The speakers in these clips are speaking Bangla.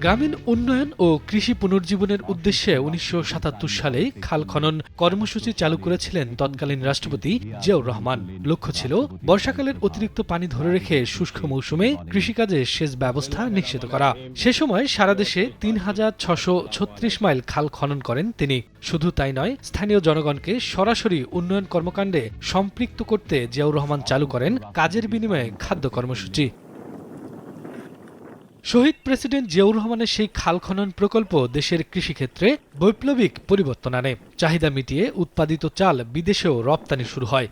গ্রামীণ উন্নয়ন ও কৃষি পুনর্জীবনের উদ্দেশ্যে ১৯৭৭ সালে খাল খনন কর্মসূচি চালু করেছিলেন তৎকালীন রাষ্ট্রপতি জিয়াউর রহমান। লক্ষ্য ছিল বর্ষাকালের অতিরিক্ত পানি ধরে রেখে শুষ্ক মৌসুমে কৃষিকাজে সেচ ব্যবস্থা নিশ্চিত করা। সে সময় সারা দেশে ৩,৬৩৬ মাইল খাল খনন করেন তিনি। শুধু তাই নয়, স্থানীয় জনগণকে সরাসরি উন্নয়ন কর্মকাণ্ডে সম্পৃক্ত করতে জিয়াউর রহমান চালু করেন কাজের বিনিময়ে খাদ্য কর্মসূচি। শহীদ প্রেসিডেন্ট জিয়াউর রহমানের সেই খাল খনন প্রকল্প দেশের কৃষিক্ষেত্রে বৈপ্লবিক পরিবর্তন আনে। চাহিদা মিটিয়ে উৎপাদিত চাল বিদেশেও রপ্তানি শুরু হয়।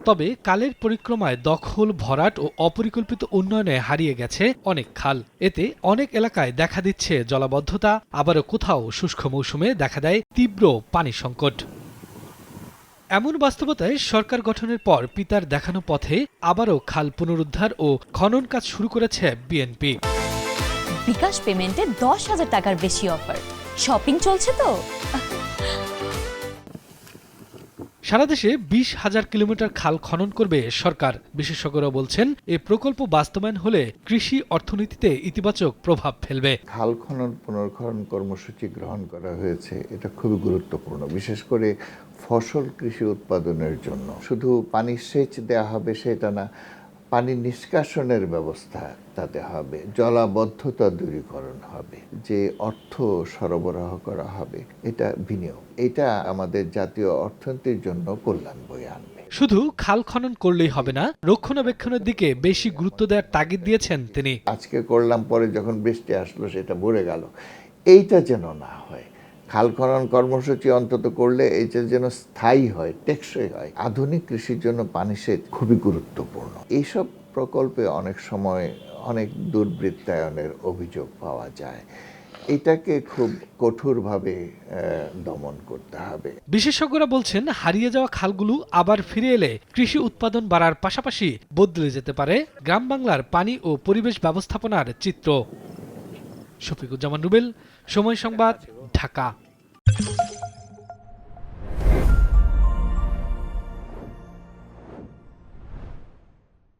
তবে কালের পরিক্রমায় দখল, ভরাট ও অপরিকল্পিত উন্নয়নে হারিয়ে গেছে অনেক খাল। এতে অনেক এলাকায় দেখা দিচ্ছে জলাবদ্ধতা, আবারও কোথাও শুষ্ক মৌসুমে দেখা দেয় তীব্র পানি সংকট। এমন বাস্তবতায় সরকার গঠনের পর পিতার দেখানো পথে আবারও খাল পুনরুদ্ধার ও খনন কাজ শুরু করেছে বিএনপি। বিকাশ পেমেন্টে ১০,০০০ টাকার বেশি অফার। শপিং চলছে তো। সারা দেশে ২০,০০০ কিলোমিটার খাল খনন করবে সরকার। বিশেষজ্ঞরা বলছেন, এ প্রকল্প বাস্তবায়ন হলে কৃষি অর্থনীতিতে ইতিবাচক প্রভাব ফেলবে। খাল খনন পুনর্খনন কর্মসূচি গ্রহণ করা হয়েছে, এটা খুবই গুরুত্বপূর্ণ, বিশেষ করে ফসল কৃষি উৎপাদনের জন্য। শুধু পানি সেচ দেওয়া হবে সেটা না, পানি নিষ্কাশনের ব্যবস্থা তাতে হবে, জলাবদ্ধতা দূরীকরণ হবে, যে অর্থ সরবরাহ করা হবে এটা বিনিয়োগ, এটা আমাদের জাতীয় অর্থনীতির জন্য কল্যাণ বয়ে আনবে। শুধু খাল খনন করলেই হবে না, রক্ষণাবেক্ষণের দিকে বেশি গুরুত্ব দেওয়ার তাগিদ দিয়েছেন তিনি। আজকে করলাম, পরে যখন বৃষ্টি আসলো সেটা ভরে গেল, এইটা যেন না হয়। খাল খনন কর্মসূচি অন্তত করলে এইটা যেন স্থায়ী হয়, টেকসই হয়। আধুনিক কৃষির জন্য পানি সেচ খুবই গুরুত্বপূর্ণ। এইসব প্রকল্পে অনেক সময় অনেক দুর্বৃত্তায়নের অভিযোগ পাওয়া যায়, এটাকে খুব কঠোরভাবে দমন করতে হবে। বিশেষজ্ঞরা বলছেন, হারিয়ে যাওয়া খালগুলো আবার ফিরে এলে কৃষি উৎপাদন বাড়ার পাশাপাশি বদলে যেতে পারে গ্রাম বাংলার পানি ও পরিবেশ ব্যবস্থাপনার চিত্র। শফিকুজ্জামান রুবেল, সময় সংবাদ, ঢাকা।